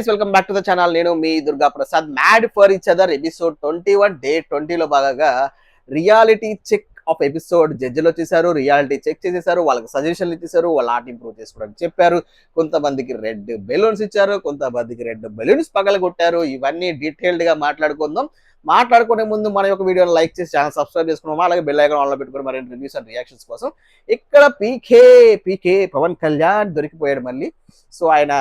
Welcome back to the channel. నేను మీ Durga Prasad. Mad for each other episode 21 day 20 లో భాగంగా రియాలిటీ చెక్ ఆఫ్ ఎపిసోడ్ జడ్జిలు వచ్చేసారు. రియాలిటీ చెక్ చేసేసారు, వాళ్ళకి సజెషన్లు ఇచ్చేసారు, వాళ్ళ ఆర్ట్ ఇంప్రూవ్ చేసుకోవడానికి చెప్పారు. కొంతమందికి రెడ్ బెలూన్స్ ఇచ్చారు, కొంతమందికి రెడ్ బెలూన్స్ పగలగొట్టారు. ఇవన్నీ డీటెయిల్డ్ గా మాట్లాడుకుందాం. మాట్లాడుకునే ముందు మన యొక్క వీడియోని లైక్ చేసి ఛానల్ సబ్స్క్రైబ్ చేసుకున్నామా, అలాగే బెల్ ఐకాన్ ఆన్లో పెట్టుకుని మరిన్ని రివ్యూస్ అండ్ రియాక్షన్స్ కోసం. ఇక్కడ పీకే పవన్ కళ్యాణ్ దొరికిపోయాడు మళ్ళీ. సో ఆయన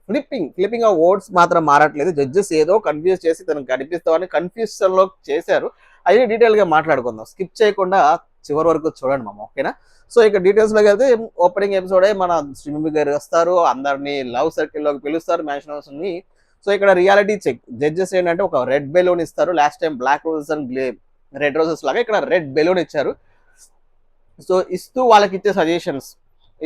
ఫ్లిప్పింగ్ ఆ వర్డ్స్ మాత్రం మారట్లేదు. జడ్జెస్ ఏదో కన్ఫ్యూజ్ చేసి తనకు కనిపిస్తామని కన్ఫ్యూజన్ లో చేశారు. అవి డీటెయిల్ గా మాట్లాడుకుందాం, స్కిప్ చేయకుండా చివరి వరకు చూడండి మామ, ఓకేనా? సో ఇక డీటెయిల్స్ లోకి వెళ్తే ఓపెనింగ్ ఎపిసోడే మన శ్రీముఖి గారు వస్తారు, అందరినీ లవ్ సర్కిల్ లోకి పిలుస్తారు, మ్యాన్షన్ హౌస్ ని. సో ఇక్కడ రియాలిటీ చెక్ జడ్జెస్ ఏంటంటే ఒక రెడ్ బెలూన్ ఇస్తారు. Last time black roses and red roses లాగా ఇక్కడ రెడ్ బెలూన్ ఇచ్చారు. సో ఇస్తూ వాళ్ళకి ఇచ్చే సజెషన్స్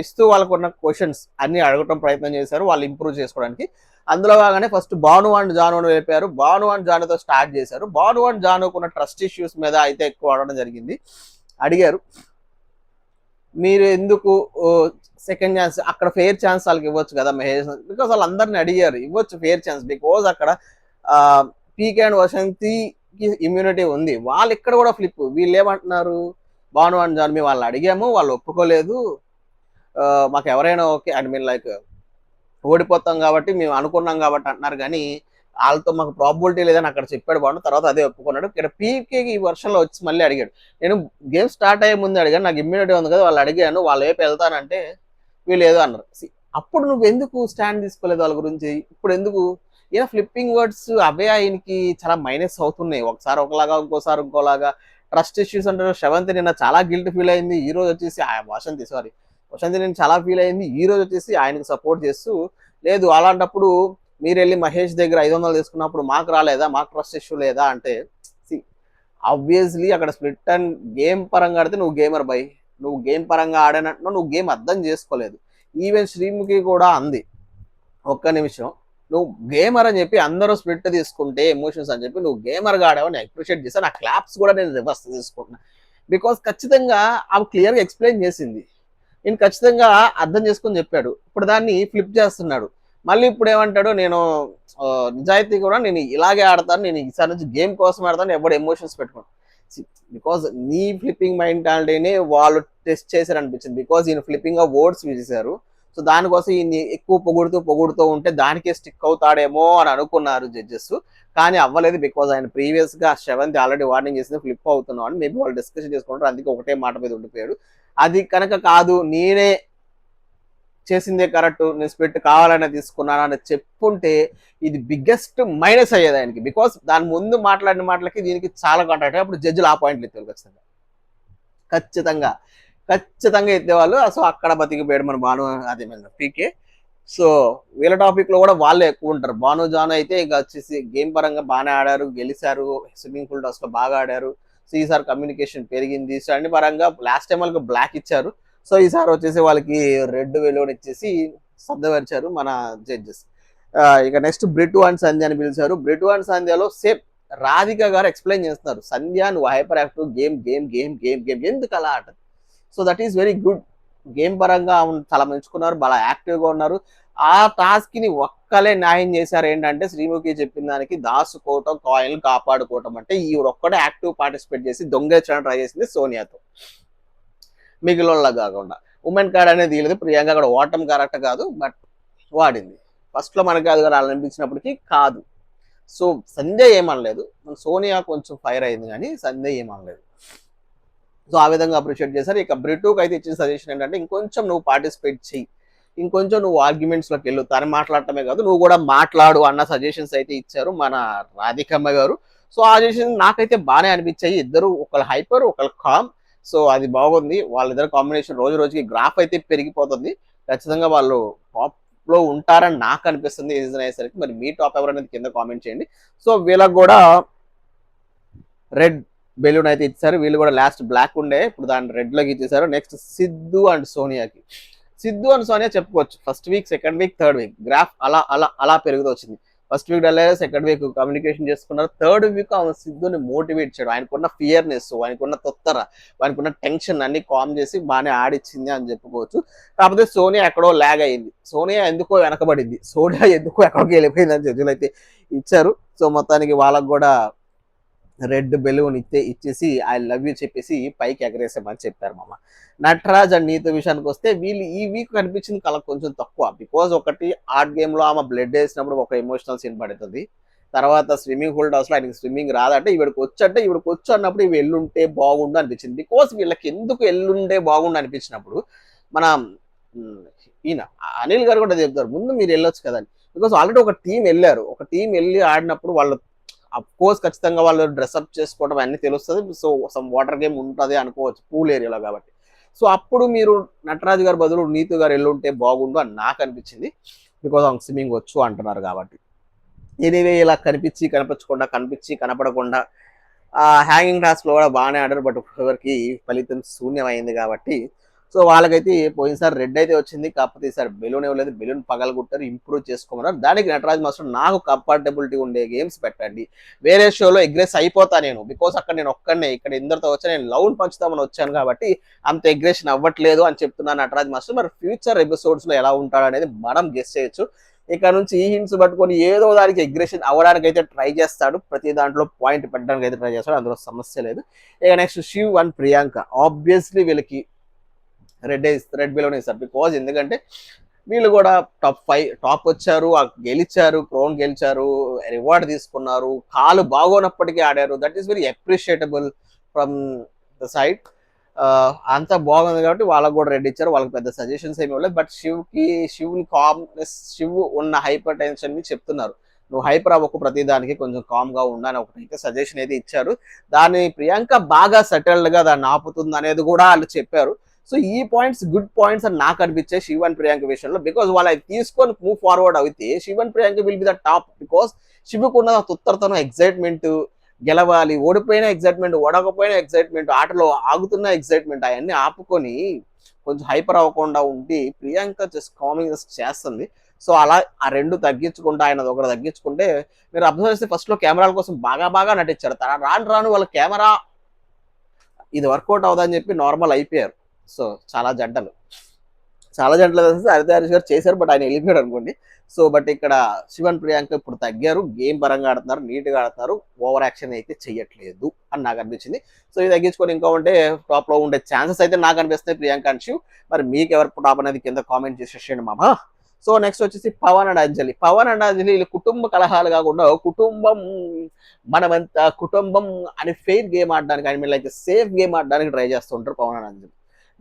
ఇస్తూ వాళ్ళకు ఉన్న క్వశ్చన్స్ అన్ని అడగటం ప్రయత్నం చేశారు వాళ్ళు ఇంప్రూవ్ చేసుకోవడానికి. అందులో భాగంగానే ఫస్ట్ భాను అండ్ జానును వేపారు. భాను అండ్ జానుతో స్టార్ట్ చేశారు. భాను అండ్ జానుకున్న ట్రస్ట్ ఇష్యూస్ మీద అయితే ఎక్కువ అడగడం జరిగింది. అడిగారు, మీరు ఎందుకు సెకండ్ ఛాన్స్ అక్కడ ఫెయిర్ ఛాన్స్ వాళ్ళకి ఇవ్వచ్చు కదా మహేష్, బికాస్ వాళ్ళందరినీ అడిగారు, ఇవ్వచ్చు ఫెయిర్ ఛాన్స్ బికాజ్ అక్కడ పీకే అండ్ వసంతికి ఇమ్యూనిటీ ఉంది. వాళ్ళు ఇక్కడ కూడా ఫ్లిప్. వీళ్ళు ఏమంటున్నారు, భాను అండ్ జాను వాళ్ళని అడిగాము, వాళ్ళు ఒప్పుకోలేదు, మాకు ఎవరైనా ఓకే ఐ మీన్ లైక్ ఓడిపోతాం కాబట్టి మేము అనుకున్నాం కాబట్టి అంటున్నారు, కానీ వాళ్ళతో మాకు ప్రాబిలిటీ లేదని అక్కడ చెప్పాడు బాగుండు. తర్వాత అదే ఒప్పుకున్నాడు. ఇక్కడ పీకేకి ఈ వర్షంలో వచ్చి మళ్ళీ అడిగాడు, నేను గేమ్ స్టార్ట్ అయ్యే ముందు అడిగాను, నాకు ఇమ్యూనిటీ ఉంది కదా, వాళ్ళు అడిగాను, వాళ్ళు వైపు వెళ్తానంటే వీళ్ళు ఏదో అన్నారు. అప్పుడు నువ్వు ఎందుకు స్టాండ్ తీసుకోలేదు వాళ్ళ గురించి? ఇప్పుడు ఎందుకు? ఈయన ఫ్లిప్పింగ్ వర్డ్స్ అవే ఆయనకి చాలా మైనస్ అవుతున్నాయి, ఒకసారి ఒకలాగా ఇంకోసారి ఇంకోలాగా. ట్రస్ట్ ఇష్యూస్ అంటారు. శ్రవంతి నిన్న చాలా గిల్ట్ ఫీల్ అయింది, ఈ రోజు వచ్చేసి వసంతి నేను చాలా ఫీల్ అయింది, ఈ రోజు వచ్చేసి ఆయనకు సపోర్ట్ చేస్తూ లేదు, అలాంటప్పుడు మీరు వెళ్ళి మహేష్ దగ్గర 500 తీసుకున్నప్పుడు మాకు రాలేదా, మాకు ట్రస్ట్ ఇష్యూ లేదా అంటే, ఆబ్వియస్లీ అక్కడ స్ప్లిట్ అండ్ గేమ్ పరంగా ఆడితే నువ్వు గేమర్ బై, నువ్వు గేమ్ పరంగా ఆడానంటున్నావు, నువ్వు గేమ్ అర్థం చేసుకోలేదు. ఈవెన్ శ్రీముఖి కూడా అంది, ఒక్క నిమిషం, నువ్వు గేమర్ అని చెప్పి అందరూ స్ప్లిట్ తీసుకుంటే ఎమోషన్స్ అని చెప్పి నువ్వు గేమర్గా ఆడావని అప్రిషియేట్ చేశాను. నా క్లాప్స్ కూడా నేను రివర్స్ తీసుకుంటున్నా, బికాస్ ఖచ్చితంగా ఆమె క్లియర్గా ఎక్స్ప్లెయిన్ చేసింది, నేను ఖచ్చితంగా అర్థం చేసుకుని చెప్పాడు. ఇప్పుడు దాన్ని ఫ్లిప్ చేస్తున్నాడు. మళ్ళీ ఇప్పుడు ఏమంటాడు, నేను నిజాయితీ కూడా నేను ఇలాగే ఆడతాను, నేను ఈసారి నుంచి గేమ్ కోసం ఆడతాను, ఎవరు ఎమోషన్స్ పెట్టుకోను. బికాజ్ నీ ఫ్లిప్పింగ్ మెంటాలిటీని వాళ్ళు టెస్ట్ చేశారు అనిపించింది. బికాజ్ ఈయన ఫ్లిప్పింగ్ ఆఫ్ వర్డ్స్ చేశారు. సో దానికోసం ఈయన ఎక్కువ పొగుడుతూ ఉంటే దానికే స్టిక్ అవుతాడేమో అని అనుకున్నారు జడ్జెస్, కానీ అవ్వలేదు. బికాజ్ ఆయన ప్రీవియస్ గా శ్రవంతి ఆల్రెడీ వార్నింగ్ చేసింది ఫ్లిప్ అవుతున్నావు అని. మేబీ వాళ్ళు డిస్కషన్ చేసుకుంటారు, అందుకే ఒకటే మాట మీద ఉండిపోయాడు. అది కనుక కాదు, నేనే చేసిందే కరెక్ట్, నేను స్ప్లిట్ కావాలనే తీసుకున్నాను అని చెప్పుంటే ఇది బిగ్గెస్ట్ మైనస్ అయ్యేది ఆయనకి. బికాస్ దాని ముందు మాట్లాడిన మాటలకి దీనికి చాలా కాంటాక్ట్. అప్పుడు జడ్జిలు ఆ పాయింట్లు ఎత్తేవాళ్ళు ఖచ్చితంగా ఎత్తేవాళ్ళు. సో అక్కడ బతికిపోయాడు మన భాను, అదే పీకే. సో వీళ్ళ టాపిక్ లో కూడా వాళ్ళే ఎక్కువ ఉంటారు. భాను జాను అయితే ఇక వచ్చేసి గేమ్ పరంగా బాగానే ఆడారు, గెలిచారు, స్విమ్మింగ్ పూల్ టాస్ లో బాగా ఆడారు. సో ఈసారి కమ్యూనికేషన్ పెరిగింది. సో అన్ని పరంగా లాస్ట్ టైం వాళ్ళకి బ్లాక్ ఇచ్చారు, సో ఈసారి వచ్చేసి వాళ్ళకి రెడ్ వెలోన్ ఇచ్చేసి సర్దపరిచారు మన జడ్జెస్. ఇక నెక్స్ట్ బ్రిటు అండ్ సంధ్య అని పిలిచారు. బ్రిటు అండ్ సంధ్యలో సేమ్ రాధిక గారు ఎక్స్ప్లెయిన్ చేస్తున్నారు, సంధ్య నువ్వు హైపర్ యాక్టివ్, గేమ్ ఎందుకు అలా ఆట. So that is very good. Game పరంగా చాలా మెచ్చుకున్నారు, బాగా యాక్టివ్గా ఉన్నారు. ఆ టాస్క్ ని ఒక్కలే న్యాయం చేశారు. ఏంటంటే శ్రీముఖి చెప్పిన దానికి దాచుకోవటం, కాయిన్లు కాపాడుకోవటం, అంటే ఈ ఒక్కడే యాక్టివ్ పార్టిసిపేట్ చేసి దొంగేచ్చడం ట్రై చేసింది సోనియాతో, మిగిలిన కాకుండా. ఉమెన్ కార్డ్ అనేది లేదు, ప్రియాంక కూడా వాడటం కరెక్ట్ కాదు, బట్ వాడింది. ఫస్ట్ లో మనకి అది కూడా అనిపించినప్పటికీ కాదు. సో సంధ్య ఏమనలేదు, సోనియా కొంచెం ఫైర్ అయింది, కానీ సంధ్య ఏమనలేదు. సో ఆ విధంగా అప్రిషియేట్ చేశారు. ఇక బ్రిటూకి అయితే ఇచ్చిన సజెషన్ ఏంటంటే, ఇంకొంచెం నువ్వు పార్టిసిపేట్ చెయ్యి, ఇంకొంచెం నువ్వు ఆర్గ్యుమెంట్స్ లోకి వెళ్ళు, తను మాట్లాడటమే కాదు నువ్వు కూడా మాట్లాడు అన్న సజెషన్స్ అయితే ఇచ్చారు మన రాధికమ్మ గారు. సో ఆ సజెషన్ నాకైతే బాగానే అనిపించాయి. ఇద్దరు ఒకళ్ళు హైపర్, ఒకళ్ళు కామ్. సో అది బాగుంది. వాళ్ళిద్దరు కాంబినేషన్ రోజు రోజుకి గ్రాఫ్ అయితే పెరిగిపోతుంది. ఖచ్చితంగా వాళ్ళు టాప్ లో ఉంటారని నాకు అనిపిస్తుంది ఈ సీజన్ అయ్యేసరికి. మరి మీ టాప్ ఎవరు అనేది కింద కామెంట్ చేయండి. సో వీళ్ళకి కూడా రెడ్ బెలూన్ అయితే ఇచ్చారు. వీళ్ళు కూడా లాస్ట్ బ్లాక్ ఉండే, ఇప్పుడు దాన్ని రెడ్ లోకి ఇచ్చేసారు. నెక్స్ట్ సిద్ధు అండ్ సోనియా చెప్పుకోవచ్చు. First week, second week, third week graph అలా పెరుగుతూ వచ్చింది. ఫస్ట్ వీక్ డల్ అయ్యారు, సెకండ్ వీక్ కమ్యూనికేషన్ చేసుకున్నారు, థర్డ్ వీక్ ఆమె సిద్ధుని మోటివేట్ చేయడం, ఆయనకున్న ఫియర్నెస్, ఆయనకున్న తొత్తర, ఆయనకున్న టెన్షన్ అన్ని కామ్ చేసి బాగానే ఆడిచ్చింది అని చెప్పుకోవచ్చు. కాకపోతే సోనియా ఎక్కడో ల్యాగ్ అయింది, సోనియా ఎందుకో వెనకబడింది, సోనియా ఎందుకో ఎక్కడికి వెళ్ళిపోయింది అని జడ్జిలు అయితే ఇచ్చారు. సో మొత్తానికి వాళ్ళకు కూడా రెడ్ బెలూన్ ఇచ్చేసి ఐ లవ్ యూ చెప్పేసి పైకి ఎగరేసామని చెప్పారు మామ. నటరాజ్ అండ్ నీతో విషయానికి వస్తే వీళ్ళు ఈ వీక్ కనిపించింది కళ కొంచెం తక్కువ. బికాజ్ ఒకటి ఆర్ట్ గేమ్ లో ఆమె బ్లడ్ వేసినప్పుడు ఒక ఎమోషనల్ సీన్ పడుతుంది. తర్వాత స్విమ్మింగ్ హోల్డ్ హౌస్ లో ఆయనకి స్విమ్మింగ్ రాదంటే ఇవిడికి వచ్చు అన్నప్పుడు ఇవి ఎల్లుంటే బాగుండు అనిపించింది. బికాస్ వీళ్ళకి ఎందుకు ఎల్లుండే బాగుండు అనిపించినప్పుడు మన ఈయన అనిల్ గారు కూడా చెప్తారు ముందు మీరు వెళ్ళొచ్చు కదండి. బికాస్ ఆల్రెడీ ఒక టీం వెళ్ళారు, ఒక టీం వెళ్ళి ఆడినప్పుడు వాళ్ళు అఫ్ కోర్స్ ఖచ్చితంగా వాళ్ళు డ్రెస్అప్ చేసుకోవడం అన్ని తెలుస్తుంది. సో సమ్ వాటర్ గేమ్ ఉంటుంది అనుకోవచ్చు పూల్ ఏరియాలో కాబట్టి. సో అప్పుడు మీరు నటరాజు గారు బదులు నీతు గారు ఎల్లుంటే బాగుండు అని నాకు అనిపించింది. బికాజ్ ఆమె స్విమ్మింగ్ వచ్చు అంటున్నారు కాబట్టి. ఎనీవే ఇలా కనిపించి కనపడకుండా హ్యాంగింగ్ టాస్క్లో కూడా బాగానే ఆడారు. బట్ ఎవరికి ఫలితం శూన్యమైంది కాబట్టి సో వాళ్ళకైతే పోయినసారి రెడ్ అయితే వచ్చింది, కాకపోతే ఈసారి బెలూన్ ఇవ్వలేదు, బెలూన్ పగలగొట్టారు, ఇంప్రూవ్ చేసుకోమన్నారు. దానికి నటరాజ్ మాస్టర్ నాకు కంఫర్టబిలిటీ ఉండే గేమ్స్ పెట్టండి, వేరే షోలో ఎగ్రెస్ అయిపోతా నేను, బికాస్ అక్కడ నేను ఒక్కడనే, ఇక్కడ ఇందరితో వచ్చా నేను లౌన్ పంచుతామని వచ్చాను కాబట్టి అంత ఎగ్రెషన్ అవ్వట్లేదు అని చెప్తున్నాను నటరాజ్ మాస్టర్. మరి ఫ్యూచర్ ఎపిసోడ్స్ లో ఎలా ఉంటాడు అనేది మనం గెస్ చేయొచ్చు. ఇక నుంచి ఈ హింట్స్ పట్టుకొని ఏదో దానికి ఎగ్రెషన్ అవ్వడానికి అయితే ట్రై చేస్తాడు, ప్రతి దాంట్లో పాయింట్ పెట్టడానికి అయితే ట్రై చేస్తాడు, అందులో సమస్య లేదు. ఇక next Shiv and Priyanka obviously వీళ్ళకి రెడ్ బెలూన్ ఇస్తారు. బికాజ్ ఎందుకంటే వీళ్ళు కూడా టాప్ వచ్చారు, గెలిచారు, క్రౌన్ గెలిచారు, రివార్డ్ తీసుకున్నారు, కాలు బాగోనప్పటికీ ఆడారు. That is very appreciable from the side. అంతా బాగుంది కాబట్టి వాళ్ళకు కూడా రెడ్ ఇచ్చారు, వాళ్ళకి పెద్ద సజెషన్స్ ఏమి ఇవ్వలేదు. బట్ శివ్ని కామ్నెస్, శివ్ ఉన్న హైపర్ టెన్షన్ ని చెప్తున్నారు, నువ్వు హైపర్ అవ్వకు, ప్రతి దానికి కొంచెం కామ్ గా ఉండని ఒకటైతే సజెషన్ అయితే ఇచ్చారు. దాన్ని ప్రియాంక బాగా సెటిల్డ్ గా దాన్ని ఆపుతుంది అనేది కూడా వాళ్ళు చెప్పారు. సో ఈ పాయింట్స్ గుడ్ పాయింట్స్ అని నాకు అనిపించాయి శివ్ అండ్ ప్రియాంక విషయంలో. బికాజ్ వాళ్ళు అవి తీసుకొని మూవ్ ఫార్వర్డ్ అయితే Shiv and Priyanka will be the top. Because శివకున్న తుత్తరతనం, ఎగ్జైట్మెంట్, గెలవాలి, ఓడిపోయిన ఎగ్జైట్మెంట్, ఓడకపోయిన ఎగ్జైట్మెంట్, ఆటలో ఆగుతున్న ఎగ్జైట్మెంట్, అవన్నీ ఆపుకొని కొంచెం హైపర్ అవ్వకుండా ఉండి ప్రియాంక జస్ట్ కామింగ్ చేస్తుంది. సో అలా ఆ రెండు తగ్గించుకుంటే, ఆయన ఒకటి తగ్గించుకుంటే, మీరు అబ్జర్వ్ చేస్తే ఫస్ట్ లో కెమెరాల కోసం బాగా నటించారు, రాను వాళ్ళ కెమెరా ఇది వర్కౌట్ అవుదని చెప్పి నార్మల్ అయిపోయారు. సో చాలా జంటలు హరిత హరీష్ గారు చేశారు, బట్ ఆయన వెళ్ళిపోయాడు అనుకోండి. సో బట్ ఇక్కడ శివన్ ప్రియాంక ఇప్పుడు తగ్గారు, గేమ్ పరంగా ఆడుతున్నారు, నీట్గా ఆడుతున్నారు, ఓవర్ యాక్షన్ అయితే చెయ్యట్లేదు అని నాకు అనిపించింది. సో ఇది తగ్గించుకొని ఇంకా ఉంటే టాప్ లో ఉండే ఛాన్సెస్ అయితే నాకు అనిపిస్తాయి ప్రియాంక అండ్ శివ్. మరి మీకు ఎవరు టాప్ అనేది కింద కామెంట్ చేసేసేయండి మామ. సో నెక్స్ట్ వచ్చేసి పవన్ అండ్ అంజలి వీళ్ళు కుటుంబ కలహాలు కాకుండా కుటుంబం మనమంతా కుటుంబం అని ఫెయిర్ గేమ్ ఆడడానికి, ఆయన లైక్ సేఫ్ గేమ్ ఆడడానికి ట్రై చేస్తుంటారు పవన్ అండ్ అంజలి,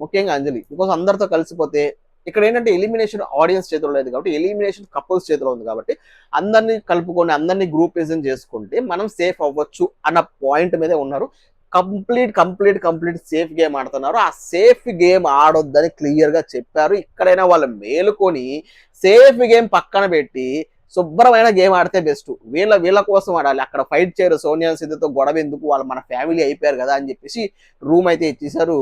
ముఖ్యంగా అంజలి. బికాస్ అందరితో కలిసిపోతే ఇక్కడ ఏంటంటే ఎలిమినేషన్ ఆడియన్స్ చేతిలో లేదు కాబట్టి, ఎలిమినేషన్ కపుల్స్ చేతిలో ఉంది కాబట్టి, అందరినీ కలుపుకొని అందరినీ గ్రూపిజం చేసుకుంటే మనం సేఫ్ అవ్వచ్చు అన్న పాయింట్ మీదే ఉన్నారు. కంప్లీట్ సేఫ్ గేమ్ ఆడుతున్నారు. ఆ సేఫ్ గేమ్ ఆడొద్దని క్లియర్ గా చెప్పారు. ఇక్కడైనా వాళ్ళు మేలుకొని సేఫ్ గేమ్ పక్కన పెట్టి శుభ్రమైన గేమ్ ఆడితే బెస్ట్. వీళ్ళ కోసం ఆడాలి, అక్కడ ఫైట్ చేయరు. సోనియా సిద్ధుతో గొడవ ఎందుకు, వాళ్ళు మన ఫ్యామిలీ అయిపోయారు కదా అని చెప్పేసి రూమ్ అయితే ఇచ్చేసారు.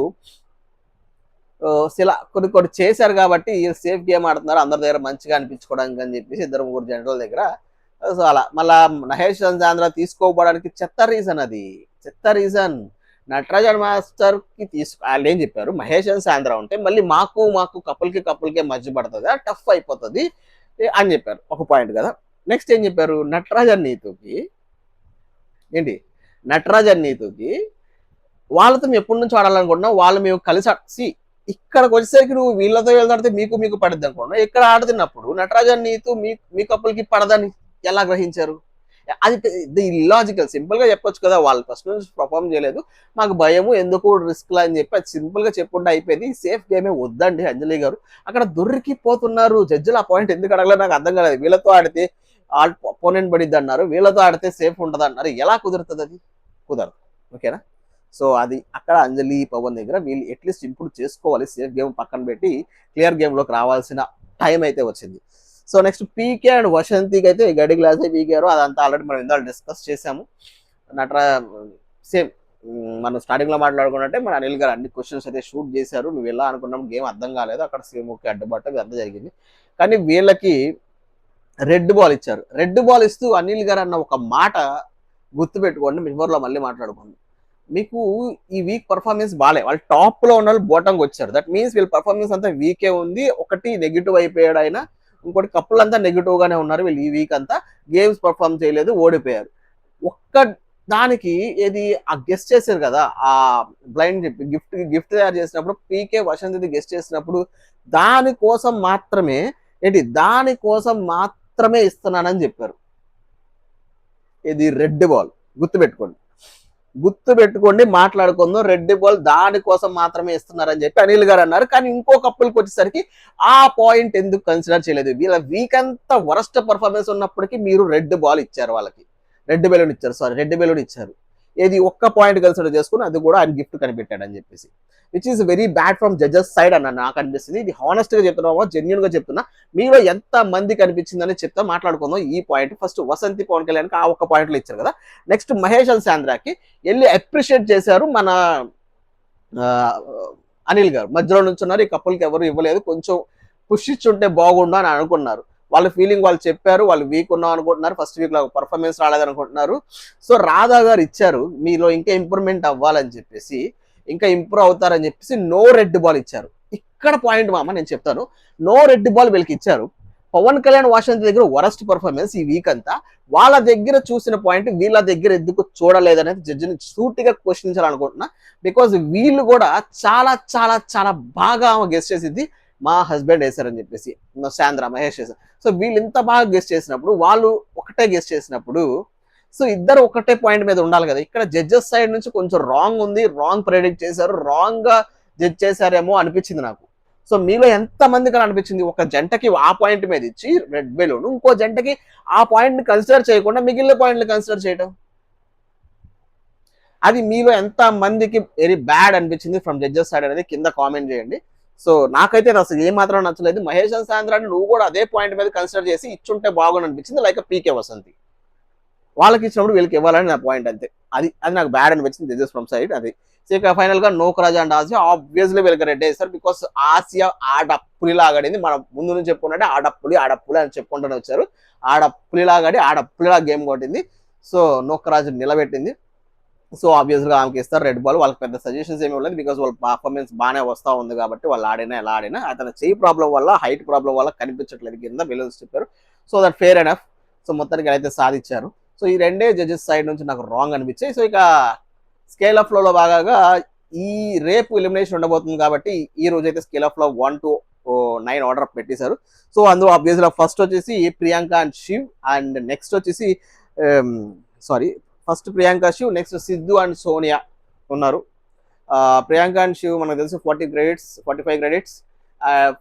ఇలా కొన్ని చేశారు కాబట్టి సేఫ్ గేమ్ ఆడుతున్నారు, అందరి దగ్గర మంచిగా అనిపించుకోవడానికి అని చెప్పేసి 2-3 జనరల్ దగ్గర. సో అలా మళ్ళా మహేష్ ఆంధ్ర తీసుకోపోవడానికి చెత్త రీజన్ నటరాజన్ మాస్టర్ కి వాళ్ళు ఏం చెప్పారు, మహేష్ ఆంధ్ర ఉంటే మళ్ళీ మాకు కపుల్కే మధ్య పడుతుంది, టఫ్ అయిపోతుంది అని చెప్పారు. ఒక పాయింట్ కదా. నెక్స్ట్ ఏం చెప్పారు, నటరాజన్ నీతుకి వాళ్ళతో మేము ఎప్పటి నుంచి ఆడాలనుకుంటున్నాం, వాళ్ళు మేము కలిసి ఇక్కడికి వచ్చేసరికి నువ్వు వీళ్ళతో వెళ్తాడితే మీకు పడద్దు అనుకున్నావు. ఇక్కడ ఆడుతున్నప్పుడు నటరాజన్ నీతు మీ కప్పులకి పడదని ఎలా గ్రహించారు? అది ఇల్లాజికల్. సింపుల్ గా చెప్పొచ్చు కదా, వాళ్ళు ఫస్ట్ నుంచి పర్ఫార్మ్ చేయలేదు, మాకు భయము ఎందుకు రిస్క్ లా అని చెప్పి అది సింపుల్ గా చెప్పుకుంటే అయిపోయింది. సేఫ్ గేమే వద్దండి అంజలి గారు, అక్కడ దొరికిపోతున్నారు జడ్జిలు. ఆ పాయింట్ ఎందుకు అడగలేదు నాకు అర్థం కాలేదు. వీళ్ళతో ఆడితే అపోనెంట్ పడిద్ది అన్నారు, వీళ్ళతో ఆడితే సేఫ్ ఉంటుంది అన్నారు, ఎలా కుదురుతుంది? అది కుదరదు. ఓకేనా? సో అది అక్కడ అంజలి పవన్ దగ్గర వీళ్ళు అట్లీస్ట్ ఇంప్రూవ్ చేసుకోవాలి, సేఫ్ గేమ్ పక్కన పెట్టి క్లియర్ గేమ్ లోకి రావాల్సిన టైం అయితే వచ్చింది. సో నెక్స్ట్ పీకే అండ్ వసంతికి అయితే గడి గ్లాస్ పీకారు, అదంతా ఆల్రెడీ మనం ఇందాక డిస్కస్ చేసాము. సేమ్ మనం స్టార్టింగ్ లో మాట్లాడుకున్నట్టే మన అనిల్ గారు అన్ని క్వశ్చన్స్ అయితే షూట్ చేశారు. నువ్వు ఎలా అనుకున్నాం, గేమ్ అర్థం కాలేదు, అక్కడ సేమ్ ఓకే అడ్డుబాటు అంతా జరిగింది. కానీ వీళ్ళకి రెడ్ బాల్ ఇచ్చారు. రెడ్ బాల్ ఇస్తూ అనిల్ గారు అన్న ఒక మాట గుర్తుపెట్టుకోండి, మివర్లో మళ్ళీ మాట్లాడుకోండి. మీకు ఈ వీక్ పర్ఫార్మెన్స్ బాలే, వాళ్ళు టాప్ లో ఉన్న వాళ్ళు బోటంకి వచ్చారు. దట్ మీన్స్ వీళ్ళ పర్ఫార్మెన్స్ అంతా వీకే ఉంది. ఒకటి నెగిటివ్ అయిపోయాడు ఆయన, ఇంకోటి కప్పులంతా నెగిటివ్ గానే ఉన్నారు. వీళ్ళు ఈ వీక్ అంతా గేమ్స్ పర్ఫార్మ్ చేయలేదు, ఓడిపోయారు. ఒక్క దానికి ఏది ఆ గెస్ట్ చేశారు కదా, ఆ బ్లైండ్ చెప్పి గిఫ్ట్ తయారు చేసినప్పుడు పీకే వసంత్ గెస్ట్ చేసినప్పుడు దానికోసం మాత్రమే దానికోసం మాత్రమే ఇస్తున్నానని చెప్పారు. ఇది రెడ్ బాల్, గుర్తుపెట్టుకోండి, మాట్లాడుకుందాం. రెడ్ బాల్ దానికోసం మాత్రమే ఇస్తున్నారని చెప్పి అనిల్ గారు అన్నారు. కానీ ఇంకో కప్పులకి వచ్చేసరికి ఆ పాయింట్ ఎందుకు కన్సిడర్ చేయలేదు? వీళ్ళ వీక్ అంతా వరస్ట్ పర్ఫార్మెన్స్ ఉన్నప్పటికీ మీరు రెడ్ బాల్ ఇచ్చారు, వాళ్ళకి రెడ్ బెలూన్ ఇచ్చారు. ఏది ఒక్క పాయింట్ కన్సిడర్ చేసుకుని అది కూడా ఆయన గిఫ్ట్ కనిపెట్టాడు అని చెప్పేసి, which is very bad from judges side అన్న నాకు అనిపిస్తుంది. ఇది హానెస్ట్ గా చెప్తున్నావా, జెన్యున్ గా చెప్తున్నా, మీలో ఎంత మంది కనిపించిందని చెప్తా మాట్లాడుకుందాం. ఈ పాయింట్ ఫస్ట్ వసంతి పవన్ కళ్యాణ్ ఆ ఒక్క పాయింట్ లో ఇచ్చారు కదా. నెక్స్ట్ మహేష్ అండ్ సాంద్రాకి వెళ్ళి అప్రిషియేట్ చేశారు మన అనిల్ గారు. మధ్యలో నుంచున్నారు, ఈ కప్పులకి ఎవరు ఇవ్వలేదు, కొంచెం పుష్ ఇచ్చుంటే బాగుండు అని అనుకున్నారు. వాళ్ళ ఫీలింగ్ వాళ్ళు చెప్పారు, వాళ్ళు వీక్ ఉన్నాం అనుకుంటున్నారు, ఫస్ట్ వీక్ లో పర్ఫార్మెన్స్ రాలేదనుకుంటున్నారు. సో రాధా గారు ఇచ్చారు, మీలో ఇంకా ఇంప్రూవ్మెంట్ అవ్వాలని చెప్పేసి, ఇంకా ఇంప్రూవ్ అవుతారని చెప్పేసి నో రెడ్ బాల్ ఇచ్చారు. ఇక్కడ పాయింట్ మామ నేను చెప్తాను, నో రెడ్ బాల్ వీళ్ళకి ఇచ్చారు. పవన్ కళ్యాణ్ వాషంతి దగ్గర వరస్ట్ పర్ఫార్మెన్స్ ఈ వీక్ అంతా, వాళ్ళ దగ్గర చూసిన పాయింట్ వీళ్ళ దగ్గర ఎందుకు చూడలేదనేది జడ్జిని సూటిగా క్వశ్చనించాలనుకుంటున్నా. బికాజ్ వీళ్ళు కూడా చాలా చాలా చాలా బాగా గెస్ట్ చేసింది మా హస్బెండ్ వేశారని చెప్పేసి, శాంద్ర మహేష్ వేశారు. సో వీళ్ళు ఇంత బాగా గెస్ట్ చేసినప్పుడు, వాళ్ళు ఒకటే గెస్ట్ చేసినప్పుడు, సో ఇద్దరు ఒకటే పాయింట్ మీద ఉండాలి కదా. ఇక్కడ జడ్జెస్ సైడ్ నుంచి కొంచెం రాంగ్ ఉంది, రాంగ్ ప్రెడిక్ట్ చేశారు, రాంగ్ గా జడ్జ్ చేశారేమో అనిపించింది నాకు. సో మీలో ఎంత మందికి అనిపించింది, ఒక జంటకి ఆ పాయింట్ మీద ఇచ్చి రెడ్ బెలూన్, ఇంకో జంటకి ఆ పాయింట్ ని కన్సిడర్ చేయకుండా మిగిలిన పాయింట్లు కన్సిడర్ చేయడం, అది మీలో ఎంత మందికి వెరీ బ్యాడ్ అనిపించింది ఫ్రమ్ జడ్జెస్ సైడ్ అనేది కింద కామెంట్ చేయండి. సో నాకైతే అసలు ఏ మాత్రం నచ్చలేదు. మహేష్ అండ్ సాంద్రాన్ని నువ్వు కూడా అదే పాయింట్ మీద కన్సిడర్ చేసి ఇచ్చుంటే బాగుంది అనిపించింది, లైక్ పీకే వసంతి వాళ్ళకి ఇచ్చినప్పుడు వీళ్ళకి ఇవ్వాలని నా పాయింట్ అంతే. అది అది నాకు బ్యాడ్ అనిపించింది జడ్జెస్ ఫ్రమ్ సైడ్ అది. సో ఇక ఫైనల్ గా నోకరాజ్ అండ్ ఆసియా ఆబ్వియస్లీ వీళ్ళకి రెడ్ వేస్తారు, బికాస్ ఆసియా ఆడప్పులిలాగడింది. మనం ముందు నుంచి చెప్పుకున్నట్టే ఆడప్పులి అని చెప్పుకుంటూనే వచ్చారు. ఆడప్పులిలాగడి ఆడప్పులిలా గేమ్ కొట్టింది. సో నోకరాజ్ నిలబెట్టింది. సో ఆబ్వియస్ గా ఆమెకి ఇస్తారు రెడ్ బాల్. వాళ్ళకి పెద్ద సజెషన్స్ ఏమి ఉండదు, బికాస్ వాళ్ళ పర్ఫార్మెన్స్ బాగానే వస్తా ఉంది కాబట్టి, వాళ్ళు ఎలా ఆడినా అతని చెయ్యి ప్రాబ్లం వల్ల, హైట్ ప్రాబ్లం వల్ల కనిపించట్లేదు కింద బెలూన్స్ చెప్పారు. So that fair enough. So మొత్తానికి అయితే సాధించారు. సో ఈ రెండే జడ్జెస్ సైడ్ నుంచి నాకు రాంగ్ అనిపించాయి. సో ఇక స్కేల్ ఆఫ్ లో భాగంగా ఈ రేపు ఎలిమినేషన్ ఉండబోతుంది కాబట్టి ఈ రోజు అయితే స్కేల్ ఆఫ్ లో 1 to 9 ఆర్డర్ పెట్టేశారు. సో అందులో ఆబ్వియస్ గా ఫస్ట్ వచ్చేసి Priyanka and Shiv, and next వచ్చేసి first Priyanka Shiv, next Siddhu and Sonia ఉన్నారు. ప్రియాంక అండ్ శివ్ మనకు తెలుసు 40 credits, 45 credits,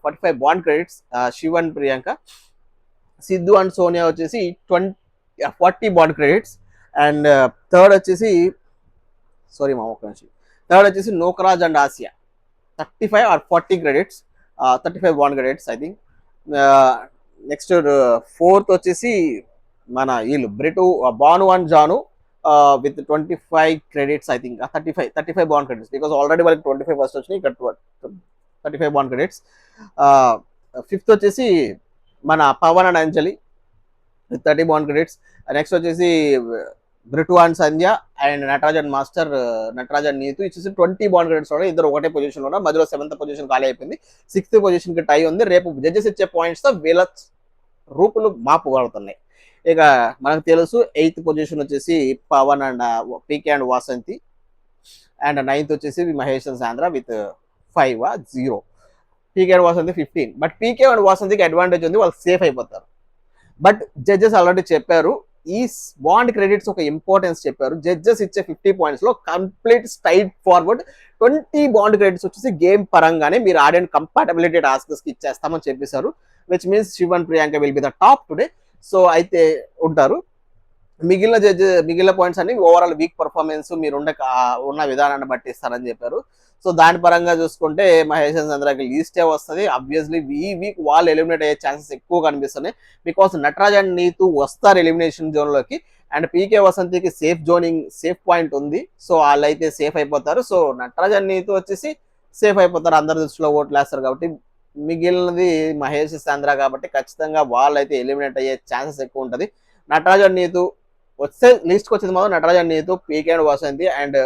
45 bond credits Shiv and Priyanka. Siddhu and Sonia వచ్చేసి 40 బాండ్ క్రెడిట్స్. అండ్ థర్డ్ వచ్చేసి Nokaraj and Asia 35 or 40 credits, 35 bond credits I think. Next fourth వచ్చేసి మన వీళ్ళు Bhanu and Janu with 25 credits I think, 35 bond credits, because already వాళ్ళకి 25 first వచ్చినాయి, ఇక్కడ 35 బాండ్ క్రెడిట్స్. ఫిఫ్త్ వచ్చేసి మన Pavan and Anjali with 30 bond credits. Next వచ్చేసి Britu and Sandhya and Natarajan master, Natarajan Neetu ఇచ్చేసి 20 బాండ్ క్రెడిట్స్ ఉన్నాయి. ఇద్దరు ఒకటే పొజిషన్ లో ఉన్నారు, మధ్యలో 7th పొజిషన్ ఖాళీ అయిపోయింది, 6th పొజిషన్ కి టై ఉంది. రేపు జడ్జెస్ ఇచ్చే పాయింట్స్ తో వీళ్ళ రూపులు మాపుగలుగుతున్నాయి. ఇక మనకు తెలుసు 8th పొజిషన్ వచ్చేసి Pavan and PK and Vasanthi, and 9th వచ్చేసి Mahesh and Sandra with 5-0. PK and Vasanthi 15. But PK and వాసంతికి అడ్వాంటేజ్ ఉంది, వాళ్ళు సేఫ్ అయిపోతారు. బట్ జడ్జెస్ ఆల్రెడీ చెప్పారు, ఈ బాండ్ క్రెడిట్స్ ఒక ఇంపార్టెన్స్ చెప్పారు. జడ్జెస్ ఇచ్చే 50 పాయింట్స్ లో complete straightforward 20 bond credits వచ్చేసి గేమ్ పరంగానే మీరు ఆడిన కంపాటబిలిటీ టాస్క్స్ కి ఇచ్చేస్తామని చెప్పేశారు. Which means Shiv and Priyanka will be the top today. So అయితే ఉంటారు. మిగిలిన పాయింట్స్ అన్ని ఓవరాల్ వీక్ పర్ఫార్మెన్స్ మీరు ఉన్న విధానాన్ని బట్టి ఇస్తారని చెప్పారు. సో దాని పరంగా చూసుకుంటే మహేష్ చంద్రకి లీస్టే వస్తుంది. ఆబ్వియస్లీ ఈ వీక్ వాళ్ళు ఎలిమినేట్ అయ్యే ఛాన్సెస్ ఎక్కువ కనిపిస్తున్నాయి, బికాస్ నటరాజ్ అండ్ నీతు వస్తారు ఎలిమినేషన్ జోన్ లోకి, అండ్ పీకే వసంతికి సేఫ్ పాయింట్ ఉంది. సో వాళ్ళు అయితే సేఫ్ అయిపోతారు. సో నటరాజ్ అండ్ నీతు వచ్చేసి సేఫ్ అయిపోతారు, అందరి దృష్టిలో ఓట్లు వేస్తారు కాబట్టి మిగిలినది మహేష్ సాంద్ర కాబట్టి ఖచ్చితంగా వాళ్ళైతే ఎలిమినేట్ అయ్యే ఛాన్సెస్ ఎక్కువ ఉంటుంది. నటరాజన్ నీతు వస్తే లిస్ట్కి వచ్చేది మాత్రం నటరాజన్ నీతు, పీకే అండ్ వసంతి అండ్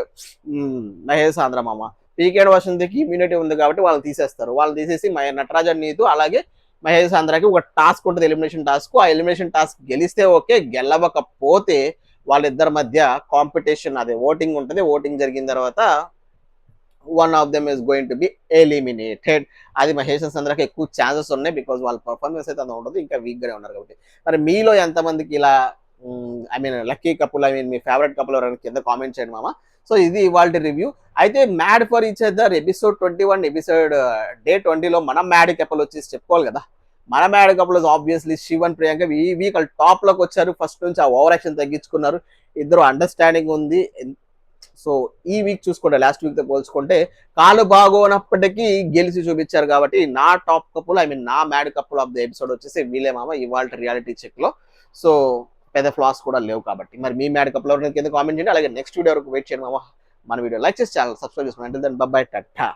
మహేష్ సాంద్ర మామ. పీకే అండ్ వసంతికి ఇమ్యూనిటీ ఉంది కాబట్టి వాళ్ళు తీసేస్తారు. వాళ్ళు తీసేసి నటరాజన్ నీతు అలాగే మహేష్ సాంద్రకి ఒక టాస్క్ ఉంటుంది, ఎలిమినేషన్ టాస్క్. ఆ ఎలిమినేషన్ టాస్క్ గెలిస్తే ఓకే, గెలవకపోతే వాళ్ళిద్దరి మధ్య కాంపిటీషన్, అదే ఓటింగ్ ఉంటుంది. ఓటింగ్ జరిగిన తర్వాత one of them is going to be eliminated. అది మహేష్ చంద్రకి ఎక్కువ ఛాన్సెస్ ఉన్నాయి, బికాజ్ వాళ్ళ పర్ఫార్మెన్స్ అయితే అంత ఉంటుంది, ఇంకా వీక్ గానే ఉన్నారు కాబట్టి. మరి మీలో ఎంతమందికి ఇలా I mean lucky couple, I mean me favourite couple ఎవరైనా కింద కామెంట్ చేయండి మామ. సో ఇది ఇవాళ రివ్యూ. అయితే mad for each other episode 21 episode day 20లో మన మ్యాడ్ కపుల్ వచ్చేసి చెప్పుకోవాలి కదా. మన mad couple obviously Shivan Priyanka ఈ వీక్ వాళ్ళు టాప్ లోకి వచ్చారు. ఫస్ట్ నుంచి ఆ ఓవర్ యాక్షన్ తగ్గించుకున్నారు, ఇద్దరు అండర్స్టాండింగ్ ఉంది. సో ఈ వీక్ చూసుకుంటే లాస్ట్ వీక్ తో పోల్చుకుంటే కాలు బాగోనప్పటికీ గెలిచి చూపించారు కాబట్టి నా టాప్ కపుల్, ఐ మీన్ నా mad couple of the episode వచ్చేసి వీలే మామ ఇవాళ రియాలిటీ చెక్ లో. సో పెద్ద ఫ్లాస్ కూడా లేవు కాబట్టి. మరి మీ మ్యాడ్ కపుల్ ఎవరైనా కింద కామెంట్ చేయండి. అలాగే నెక్స్ట్ వీడియో వరకు వెయిట్ చేయండి మామ. మన వీడియో లైక్ చేసి ఛానల్ సబ్స్క్రైబ్ చేసుకోండి. అంటే దాని బాయ్, టాటా.